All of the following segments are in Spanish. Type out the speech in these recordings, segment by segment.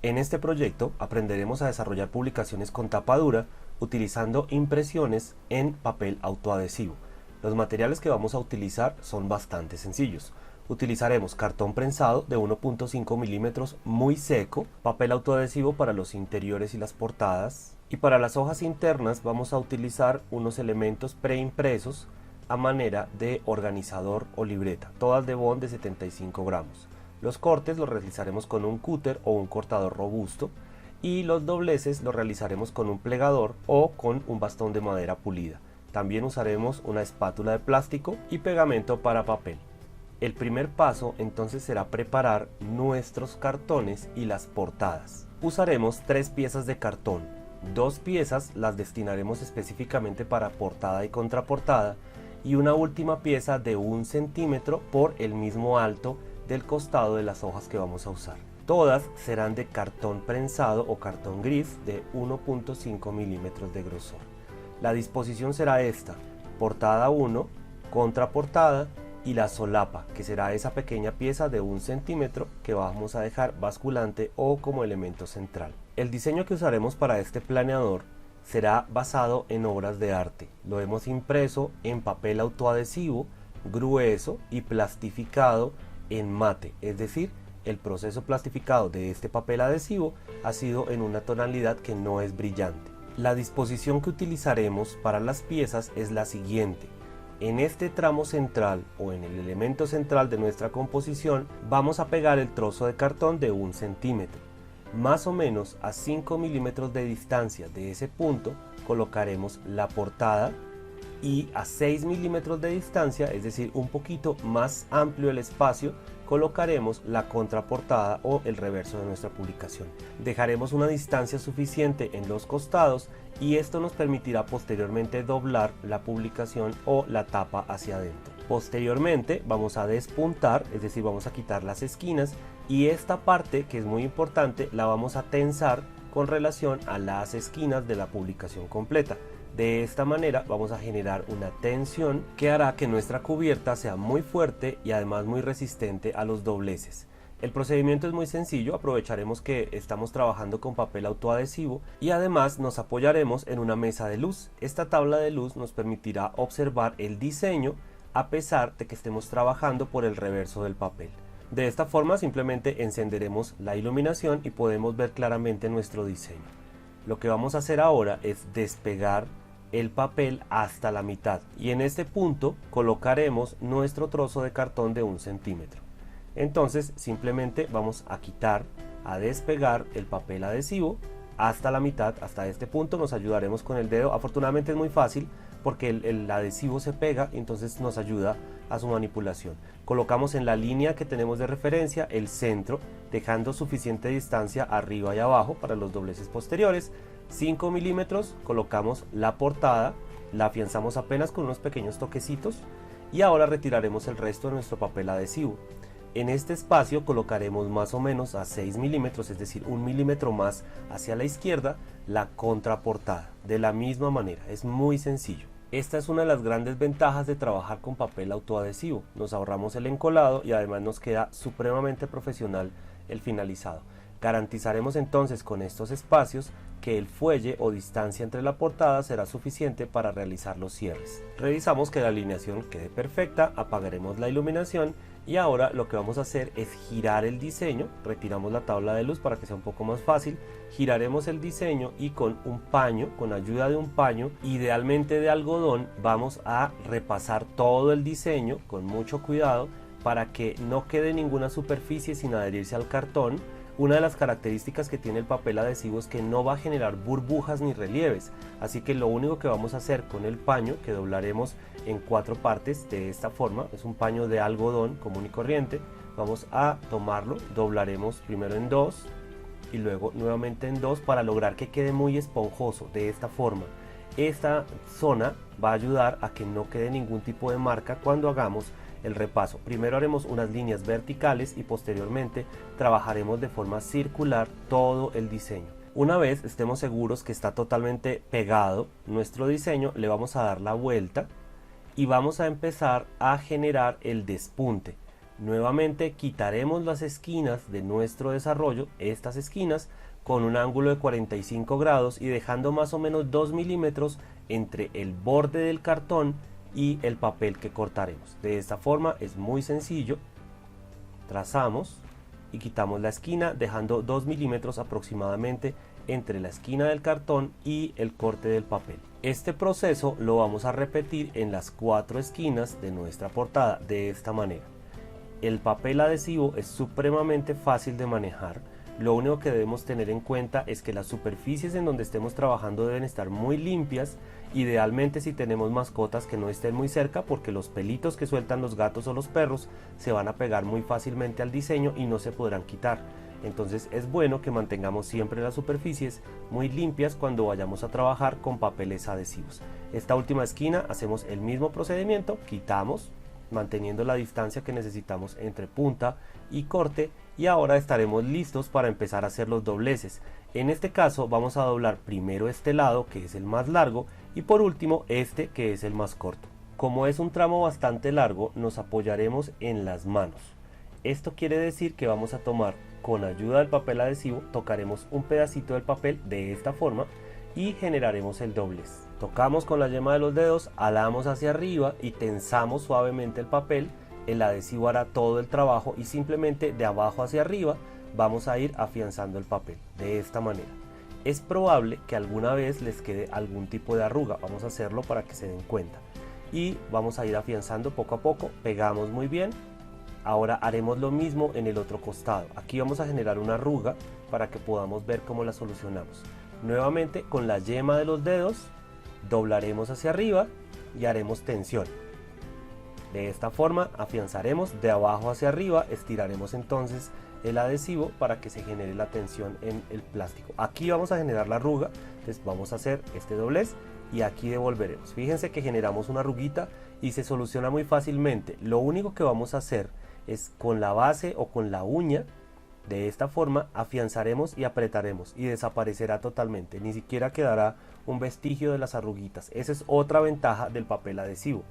En este proyecto aprenderemos a desarrollar publicaciones con tapa dura utilizando impresiones en papel autoadhesivo. Los materiales que vamos a utilizar son bastante sencillos. Utilizaremos cartón prensado de 1.5 milímetros muy seco, papel autoadhesivo para los interiores y las portadas, y para las hojas internas vamos a utilizar unos elementos preimpresos a manera de organizador o libreta, todas de bond de 75 gramos. Los cortes los realizaremos con un cúter o un cortador robusto y los dobleces los realizaremos con un plegador o con un bastón de madera pulida. También usaremos una espátula de plástico y pegamento para papel. El primer paso entonces será preparar nuestros cartones y las portadas. Usaremos 3 piezas de cartón. 2 piezas las destinaremos específicamente para portada y contraportada y una última pieza de 1 centímetro por el mismo alto del costado de las hojas que vamos a usar. Todas serán de cartón prensado o cartón gris de 1.5 milímetros de grosor. La disposición será esta: portada 1, contraportada y la solapa, que será esa pequeña pieza de 1 centímetro que vamos a dejar basculante o como elemento central. El diseño que usaremos para este planeador será basado en obras de arte. Lo hemos impreso en papel autoadhesivo, grueso y plastificado en mate, es decir, el proceso plastificado de este papel adhesivo ha sido en una tonalidad que no es brillante. La disposición que utilizaremos para las piezas es la siguiente: en este tramo central o en el elemento central de nuestra composición vamos a pegar el trozo de cartón de 1 centímetro. Más o menos a 5 milímetros de distancia de ese punto colocaremos la portada y a 6 milímetros de distancia, es decir, un poquito más amplio el espacio, colocaremos la contraportada o el reverso de nuestra publicación. Dejaremos una distancia suficiente en los costados y esto nos permitirá posteriormente doblar la publicación o la tapa hacia adentro. Posteriormente vamos a despuntar, es decir, vamos a quitar las esquinas y esta parte, que es muy importante, la vamos a tensar con relación a las esquinas de la publicación completa. De esta manera vamos a generar una tensión que hará que nuestra cubierta sea muy fuerte y además muy resistente a los dobleces. El procedimiento es muy sencillo, aprovecharemos que estamos trabajando con papel autoadhesivo y además nos apoyaremos en una mesa de luz. Esta tabla de luz nos permitirá observar el diseño a pesar de que estemos trabajando por el reverso del papel. De esta forma simplemente encenderemos la iluminación y podemos ver claramente nuestro diseño. Lo que vamos a hacer ahora es despegar el papel hasta la mitad y en este punto colocaremos nuestro trozo de cartón de 1 centímetro. Entonces simplemente vamos a quitar, a despegar el papel adhesivo hasta la mitad, hasta este punto. Nos ayudaremos con el dedo. Afortunadamente es muy fácil porque el adhesivo se pega y entonces nos ayuda a su manipulación. Colocamos en la línea que tenemos de referencia el centro, dejando suficiente distancia arriba y abajo para los dobleces posteriores. 5 milímetros, colocamos la portada, la afianzamos apenas con unos pequeños toquecitos y ahora retiraremos el resto de nuestro papel adhesivo. En este espacio colocaremos más o menos a 6 milímetros, es decir, 1 milímetro más hacia la izquierda, la contraportada. De la misma manera, es muy sencillo. Esta es una de las grandes ventajas de trabajar con papel autoadhesivo. Nos ahorramos el encolado y además nos queda supremamente profesional el finalizado. Garantizaremos entonces con estos espacios que el fuelle o distancia entre la portada será suficiente para realizar los cierres. Revisamos que la alineación quede perfecta, apagaremos la iluminación y ahora lo que vamos a hacer es girar el diseño. Retiramos la tabla de luz para que sea un poco más fácil. Giraremos el diseño y con un paño, con ayuda de un paño, idealmente de algodón, vamos a repasar todo el diseño con mucho cuidado para que no quede ninguna superficie sin adherirse al cartón. Una de las características que tiene el papel adhesivo es que no va a generar burbujas ni relieves, así que lo único que vamos a hacer con el paño, que doblaremos en 4 partes de esta forma, es un paño de algodón común y corriente, vamos a tomarlo, doblaremos primero en 2 y luego nuevamente en 2 para lograr que quede muy esponjoso de esta forma. Esta zona va a ayudar a que no quede ningún tipo de marca cuando hagamos el repaso. Primero haremos unas líneas verticales y posteriormente trabajaremos de forma circular todo el diseño. Una vez estemos seguros que está totalmente pegado nuestro diseño, le vamos a dar la vuelta y vamos a empezar a generar el despunte. Nuevamente quitaremos las esquinas de nuestro desarrollo, estas esquinas, con un ángulo de 45 grados y dejando más o menos 2 milímetros entre el borde del cartón y el papel que cortaremos. De esta forma es muy sencillo. Trazamos y quitamos la esquina dejando 2 milímetros aproximadamente entre la esquina del cartón y el corte del papel. Este proceso lo vamos a repetir en las 4 esquinas de nuestra portada de esta manera. El papel adhesivo es supremamente fácil de manejar. Lo único que debemos tener en cuenta es que las superficies en donde estemos trabajando deben estar muy limpias, idealmente si tenemos mascotas que no estén muy cerca, porque los pelitos que sueltan los gatos o los perros se van a pegar muy fácilmente al diseño y no se podrán quitar. Entonces es bueno que mantengamos siempre las superficies muy limpias cuando vayamos a trabajar con papeles adhesivos. Esta última esquina hacemos el mismo procedimiento, quitamos manteniendo la distancia que necesitamos entre punta y corte, y ahora estaremos listos para empezar a hacer los dobleces. En este caso vamos a doblar primero este lado, que es el más largo, y por último este, que es el más corto. Como es un tramo bastante largo, nos apoyaremos en las manos. Esto quiere decir que vamos a tomar, con ayuda del papel adhesivo, tocaremos un pedacito del papel de esta forma y generaremos el doblez. Tocamos con la yema de los dedos, alamos hacia arriba y tensamos suavemente el papel. El adhesivo hará todo el trabajo y simplemente de abajo hacia arriba vamos a ir afianzando el papel de esta manera. Es probable que alguna vez les quede algún tipo de arruga, vamos a hacerlo para que se den cuenta. Y vamos a ir afianzando poco a poco, pegamos muy bien. Ahora haremos lo mismo en el otro costado. Aquí vamos a generar una arruga para que podamos ver cómo la solucionamos. Nuevamente con la yema de los dedos doblaremos hacia arriba y haremos tensión. De esta forma afianzaremos de abajo hacia arriba, estiraremos entonces el adhesivo para que se genere la tensión en el plástico. Aquí vamos a generar la arruga, entonces vamos a hacer este doblez y aquí devolveremos. Fíjense que generamos una arruguita y se soluciona muy fácilmente. Lo único que vamos a hacer es con la base o con la uña, de esta forma afianzaremos y apretaremos y desaparecerá totalmente, ni siquiera quedará un vestigio de las arruguitas. Esa es otra ventaja del papel adhesivo.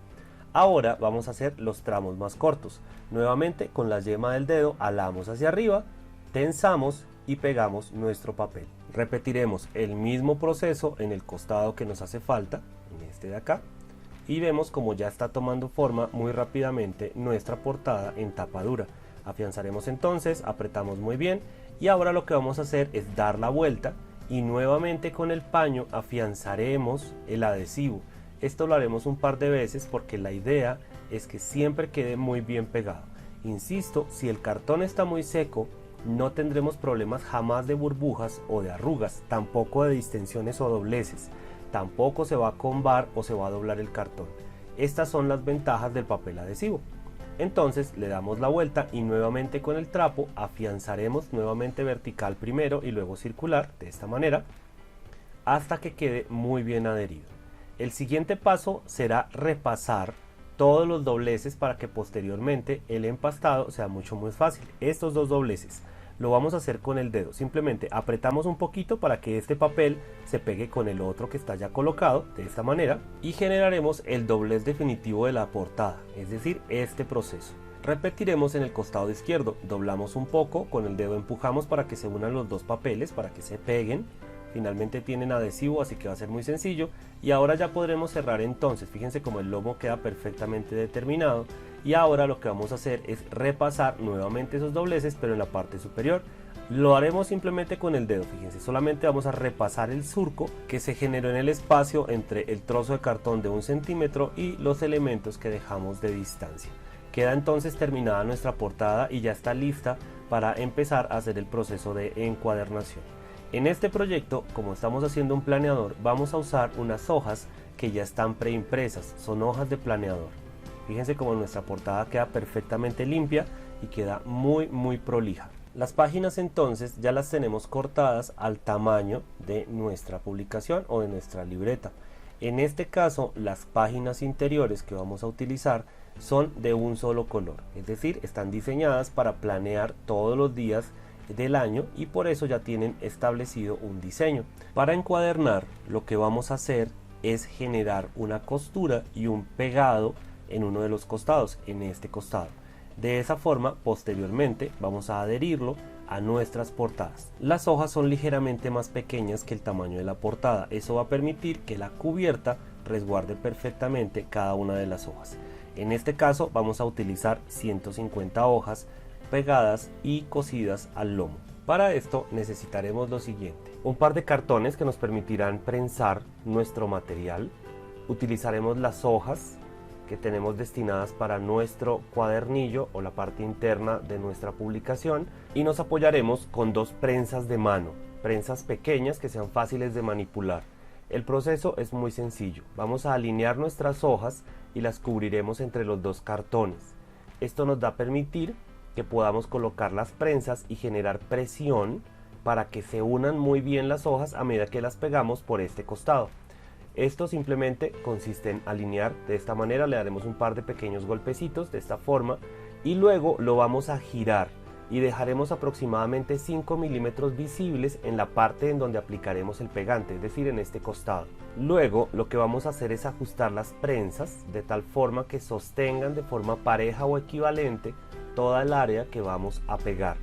Ahora vamos a hacer los tramos más cortos. Nuevamente con la yema del dedo alamos hacia arriba, tensamos y pegamos nuestro papel. Repetiremos el mismo proceso en el costado que nos hace falta, en este de acá, y vemos como ya está tomando forma muy rápidamente nuestra portada en tapa dura. Afianzaremos entonces, apretamos muy bien y ahora lo que vamos a hacer es dar la vuelta y nuevamente con el paño afianzaremos el adhesivo. Esto lo haremos un par de veces porque la idea es que siempre quede muy bien pegado. Insisto, si el cartón está muy seco, no tendremos problemas jamás de burbujas o de arrugas, tampoco de distensiones o dobleces. Tampoco se va a combar o se va a doblar el cartón. Estas son las ventajas del papel adhesivo. Entonces le damos la vuelta y nuevamente con el trapo afianzaremos nuevamente vertical primero y luego circular de esta manera hasta que quede muy bien adherido. El siguiente paso será repasar todos los dobleces para que posteriormente el empastado sea mucho más fácil. Estos dos dobleces lo vamos a hacer con el dedo, simplemente apretamos un poquito para que este papel se pegue con el otro que está ya colocado de esta manera y generaremos el doblez definitivo de la portada, es decir, este proceso. Repetiremos en el costado izquierdo, doblamos un poco, con el dedo empujamos para que se unan los dos papeles, para que se peguen. Finalmente tienen adhesivo, así que va a ser muy sencillo. Y ahora ya podremos cerrar entonces, fíjense cómo el lomo queda perfectamente determinado. Y ahora lo que vamos a hacer es repasar nuevamente esos dobleces, pero en la parte superior. Lo haremos simplemente con el dedo, fíjense, solamente vamos a repasar el surco que se generó en el espacio entre el trozo de cartón de 1 centímetro y los elementos que dejamos de distancia. Queda entonces terminada nuestra portada y ya está lista para empezar a hacer el proceso de encuadernación. En este proyecto, como estamos haciendo un planeador, vamos a usar unas hojas que ya están preimpresas, son hojas de planeador. Fíjense cómo nuestra portada queda perfectamente limpia y queda muy prolija. Las páginas entonces ya las tenemos cortadas al tamaño de nuestra publicación o de nuestra libreta. En este caso, las páginas interiores que vamos a utilizar son de un solo color, es decir, están diseñadas para planear todos los días del año y por eso ya tienen establecido un diseño. Para encuadernar, lo que vamos a hacer es generar una costura y un pegado en uno de los costados, en este costado. De esa forma, posteriormente, vamos a adherirlo a nuestras portadas. Las hojas son ligeramente más pequeñas que el tamaño de la portada. Eso va a permitir que la cubierta resguarde perfectamente cada una de las hojas. En este caso vamos a utilizar 150 hojas pegadas y cosidas al lomo. Para esto necesitaremos lo siguiente: un par de cartones que nos permitirán prensar nuestro material. Utilizaremos las hojas que tenemos destinadas para nuestro cuadernillo o la parte interna de nuestra publicación, y nos apoyaremos con dos prensas de mano, prensas pequeñas que sean fáciles de manipular. El proceso es muy sencillo. Vamos a alinear nuestras hojas y las cubriremos entre los dos cartones. Esto nos da a permitir que podamos colocar las prensas y generar presión para que se unan muy bien las hojas a medida que las pegamos por este costado. Esto simplemente consiste en alinear de esta manera, le daremos un par de pequeños golpecitos de esta forma y luego lo vamos a girar y dejaremos aproximadamente 5 milímetros visibles en la parte en donde aplicaremos el pegante, es decir, en este costado. Luego lo que vamos a hacer es ajustar las prensas de tal forma que sostengan de forma pareja o equivalente toda el área que vamos a pegar.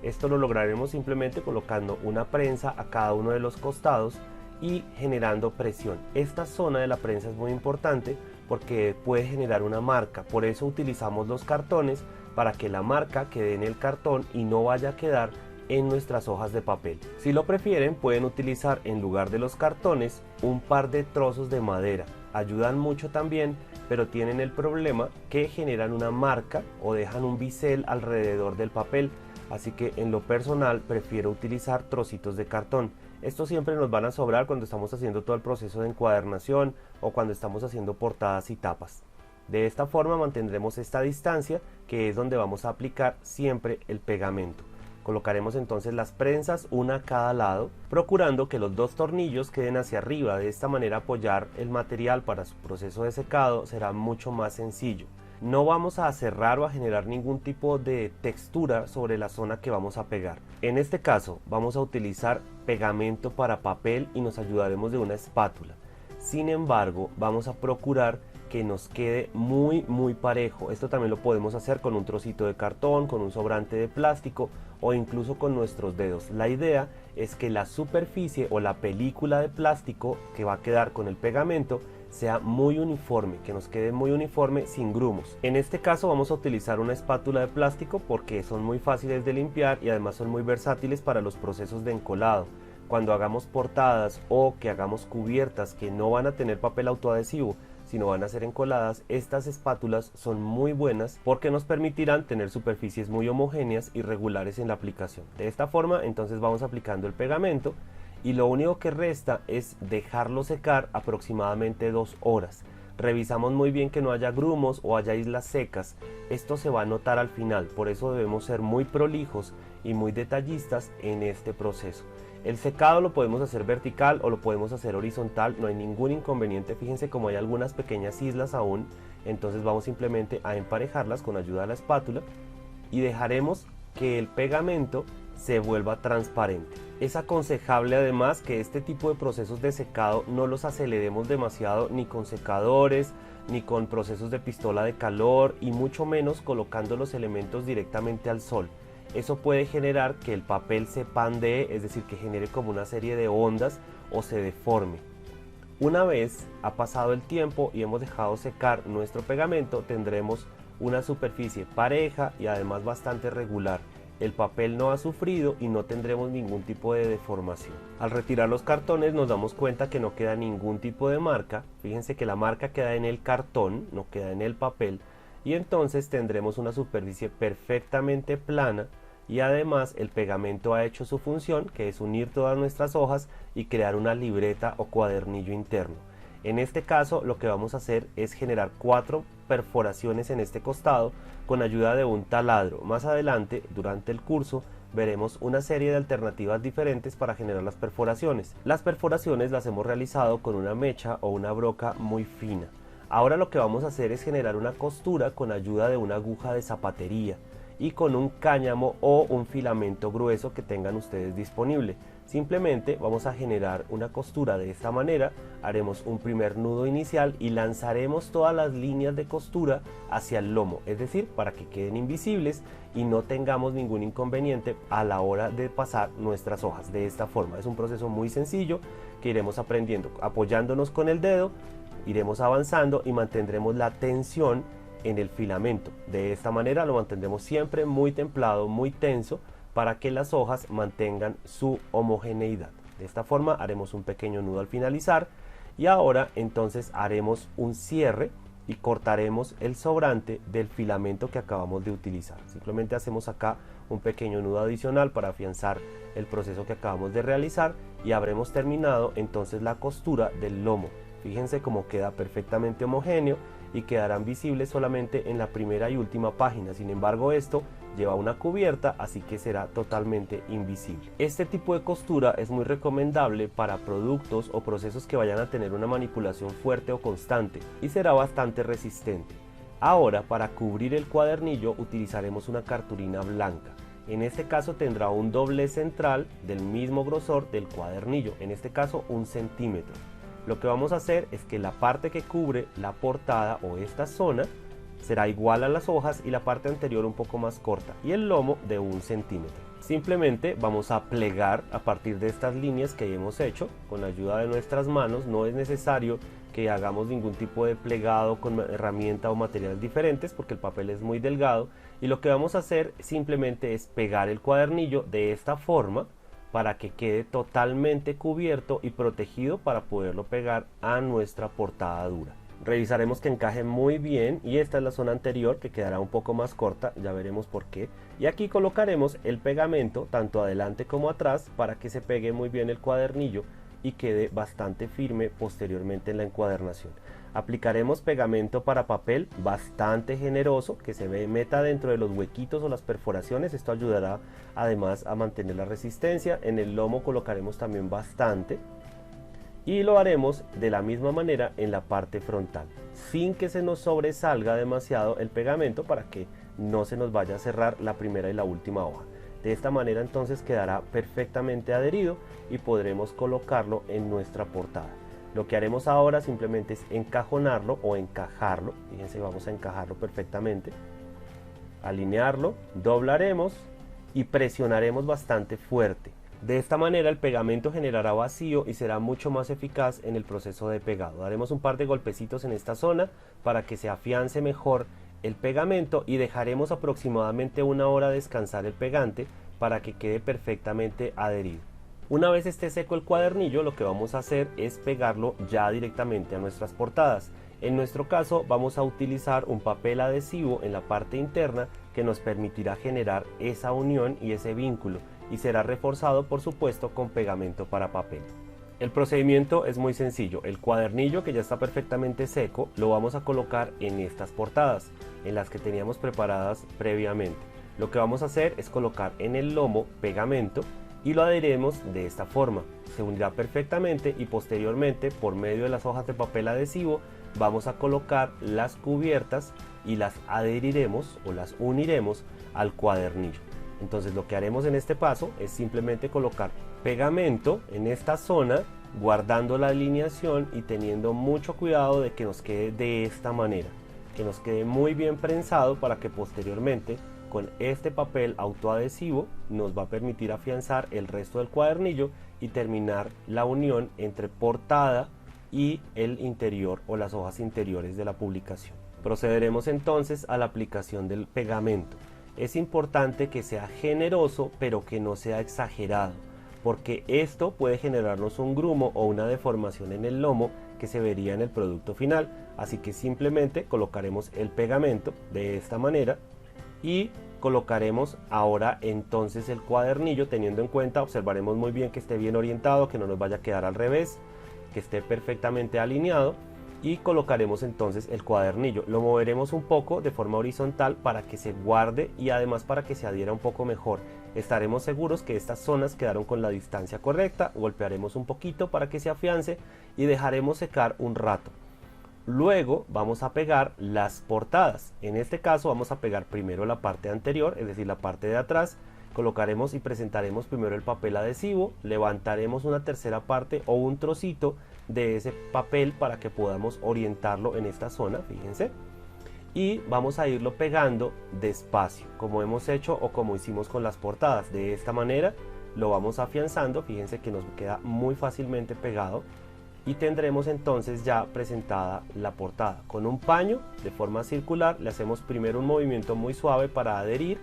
Esto lo lograremos simplemente colocando una prensa a cada uno de los costados y generando presión. Esta zona de la prensa es muy importante porque puede generar una marca, por eso utilizamos los cartones para que la marca quede en el cartón y no vaya a quedar en nuestras hojas de papel. Si lo prefieren, pueden utilizar en lugar de los cartones un par de trozos de madera. Ayudan mucho también, pero tienen el problema que generan una marca o dejan un bisel alrededor del papel, así que en lo personal prefiero utilizar trocitos de cartón. Estos siempre nos van a sobrar cuando estamos haciendo todo el proceso de encuadernación o cuando estamos haciendo portadas y tapas. De esta forma mantendremos esta distancia, que es donde vamos a aplicar siempre el pegamento. Colocaremos entonces las prensas una a cada lado, procurando que los dos tornillos queden hacia arriba. De esta manera apoyar el material para su proceso de secado será mucho más sencillo. No vamos a cerrar o a generar ningún tipo de textura sobre la zona que vamos a pegar. En este caso vamos a utilizar pegamento para papel y nos ayudaremos de una espátula. Sin embargo, vamos a procurar que nos quede muy parejo. Esto también lo podemos hacer con un trocito de cartón, con un sobrante de plástico o incluso con nuestros dedos. La idea es que la superficie o la película de plástico que va a quedar con el pegamento sea muy uniforme, que nos quede muy uniforme sin grumos. En este caso vamos a utilizar una espátula de plástico porque son muy fáciles de limpiar y además son muy versátiles para los procesos de encolado. Cuando hagamos portadas o que hagamos cubiertas que no van a tener papel autoadhesivo, sino van a ser encoladas, estas espátulas son muy buenas porque nos permitirán tener superficies muy homogéneas y regulares en la aplicación. De esta forma entonces vamos aplicando el pegamento y lo único que resta es dejarlo secar aproximadamente 2 horas. Revisamos muy bien que no haya grumos o haya islas secas. Esto se va a notar al final, por eso debemos ser muy prolijos y muy detallistas en este proceso. El secado lo podemos hacer vertical o lo podemos hacer horizontal, no hay ningún inconveniente. Fíjense como hay algunas pequeñas islas aún, entonces vamos simplemente a emparejarlas con ayuda de la espátula y dejaremos que el pegamento se vuelva transparente. Es aconsejable además que este tipo de procesos de secado no los aceleremos demasiado, ni con secadores, ni con procesos de pistola de calor, y mucho menos colocando los elementos directamente al sol. Eso puede generar que el papel se pandee, es decir, que genere como una serie de ondas o se deforme. Una vez ha pasado el tiempo y hemos dejado secar nuestro pegamento, tendremos una superficie pareja y además bastante regular. El papel no ha sufrido y no tendremos ningún tipo de deformación. Al retirar los cartones nos damos cuenta que no queda ningún tipo de marca. Fíjense que la marca queda en el cartón, no queda en el papel, y entonces tendremos una superficie perfectamente plana. Y además el pegamento ha hecho su función, que es unir todas nuestras hojas y crear una libreta o cuadernillo interno. En este caso lo que vamos a hacer es generar 4 perforaciones en este costado con ayuda de un taladro. Más adelante, durante el curso, veremos una serie de alternativas diferentes para generar las perforaciones. Las perforaciones las hemos realizado con una mecha o una broca muy fina. Ahora lo que vamos a hacer es generar una costura con ayuda de una aguja de zapatería y con un cáñamo o un filamento grueso que tengan ustedes disponible. Simplemente vamos a generar una costura de esta manera, haremos un primer nudo inicial y lanzaremos todas las líneas de costura hacia el lomo, es decir, para que queden invisibles y no tengamos ningún inconveniente a la hora de pasar nuestras hojas. De esta forma es un proceso muy sencillo que iremos aprendiendo apoyándonos con el dedo, iremos avanzando y mantendremos la tensión en el filamento. De esta manera lo mantendremos siempre muy templado, muy tenso, para que las hojas mantengan su homogeneidad. De esta forma haremos un pequeño nudo al finalizar y ahora entonces haremos un cierre y cortaremos el sobrante del filamento que acabamos de utilizar. Simplemente hacemos acá un pequeño nudo adicional para afianzar el proceso que acabamos de realizar y habremos terminado entonces la costura del lomo. Fíjense cómo queda perfectamente homogéneo y quedarán visibles solamente en la primera y última página. Sin embargo, esto lleva una cubierta, así que será totalmente invisible. Este tipo de costura es muy recomendable para productos o procesos que vayan a tener una manipulación fuerte o constante y será bastante resistente. Ahora, para cubrir el cuadernillo utilizaremos una cartulina blanca. En este caso tendrá un doblez central del mismo grosor del cuadernillo, en este caso 1 centímetro. Lo que vamos a hacer es que la parte que cubre la portada o esta zona será igual a las hojas y la parte anterior un poco más corta y el lomo de 1 centímetro. Simplemente vamos a plegar a partir de estas líneas que hemos hecho con la ayuda de nuestras manos. No es necesario que hagamos ningún tipo de plegado con herramienta o materiales diferentes porque el papel es muy delgado, y lo que vamos a hacer simplemente es pegar el cuadernillo de esta forma para que quede totalmente cubierto y protegido para poderlo pegar a nuestra portada dura. Revisaremos que encaje muy bien y esta es la zona anterior que quedará un poco más corta, ya veremos por qué. Y aquí colocaremos el pegamento tanto adelante como atrás para que se pegue muy bien el cuadernillo y quede bastante firme posteriormente en la encuadernación. Aplicaremos pegamento para papel bastante generoso que se meta dentro de los huequitos o las perforaciones. Esto ayudará además a mantener la resistencia. En el lomo colocaremos también bastante y lo haremos de la misma manera en la parte frontal, sin que se nos sobresalga demasiado el pegamento para que no se nos vaya a cerrar la primera y la última hoja. De esta manera entonces quedará perfectamente adherido y podremos colocarlo en nuestra portada. Lo que haremos ahora simplemente es encajonarlo o encajarlo. Fíjense, vamos a encajarlo perfectamente. Alinearlo, doblaremos y presionaremos bastante fuerte. De esta manera el pegamento generará vacío y será mucho más eficaz en el proceso de pegado. Daremos un par de golpecitos en esta zona para que se afiance mejor el pegamento y dejaremos aproximadamente 1 hora descansar el pegante para que quede perfectamente adherido. Una vez esté seco el cuadernillo, lo que vamos a hacer es pegarlo ya directamente a nuestras portadas. En nuestro caso vamos a utilizar un papel adhesivo en la parte interna que nos permitirá generar esa unión y ese vínculo, y será reforzado por supuesto con pegamento para papel. El procedimiento es muy sencillo. El cuadernillo, que ya está perfectamente seco, lo vamos a colocar en estas portadas, en las que teníamos preparadas previamente. Lo que vamos a hacer es colocar en el lomo pegamento y lo adheriremos de esta forma. Se unirá perfectamente y posteriormente, por medio de las hojas de papel adhesivo, vamos a colocar las cubiertas y las adheriremos o las uniremos al cuadernillo. Entonces lo que haremos en este paso es simplemente colocar pegamento en esta zona, guardando la alineación y teniendo mucho cuidado de que nos quede de esta manera, que nos quede muy bien prensado para que posteriormente con este papel autoadhesivo nos va a permitir afianzar el resto del cuadernillo y terminar la unión entre portada y el interior o las hojas interiores de la publicación. Procederemos entonces a la aplicación del pegamento. Es importante que sea generoso pero que no sea exagerado, porque esto puede generarnos un grumo o una deformación en el lomo que se vería en el producto final. Así que simplemente colocaremos el pegamento de esta manera y colocaremos ahora entonces el cuadernillo, teniendo en cuenta, observaremos muy bien que esté bien orientado, que no nos vaya a quedar al revés, que esté perfectamente alineado, y colocaremos entonces el cuadernillo. Lo moveremos un poco de forma horizontal para que se guarde y además para que se adhiera un poco mejor. Estaremos seguros que estas zonas quedaron con la distancia correcta. Golpearemos un poquito para que se afiance y dejaremos secar un rato. Luego vamos a pegar las portadas. En este caso vamos a pegar primero la parte anterior, es decir, la parte de atrás, Colocaremos y presentaremos primero el papel adhesivo, levantaremos una tercera parte o un trocito de ese papel para que podamos orientarlo en esta zona, fíjense. Y vamos a irlo pegando despacio, como hemos hecho o como hicimos con las portadas. De esta manera lo vamos afianzando, fíjense que nos queda muy fácilmente pegado. Y tendremos entonces ya presentada la portada. Con un paño de forma circular le hacemos primero un movimiento muy suave para adherir.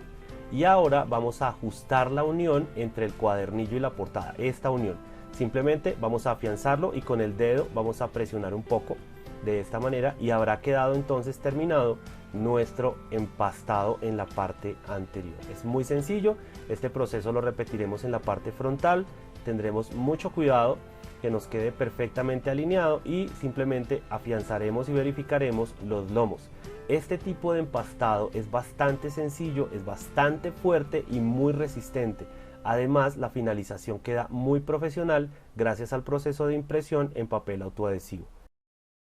Y ahora vamos a ajustar la unión entre el cuadernillo y la portada, esta unión. Simplemente vamos a afianzarlo y con el dedo vamos a presionar un poco de esta manera y habrá quedado entonces terminado nuestro empastado en la parte anterior. Es muy sencillo, este proceso lo repetiremos en la parte frontal, tendremos mucho cuidado que nos quede perfectamente alineado y simplemente afianzaremos y verificaremos los lomos. Este tipo de empastado es bastante sencillo, es bastante fuerte y muy resistente. Además, la finalización queda muy profesional gracias al proceso de impresión en papel autoadhesivo.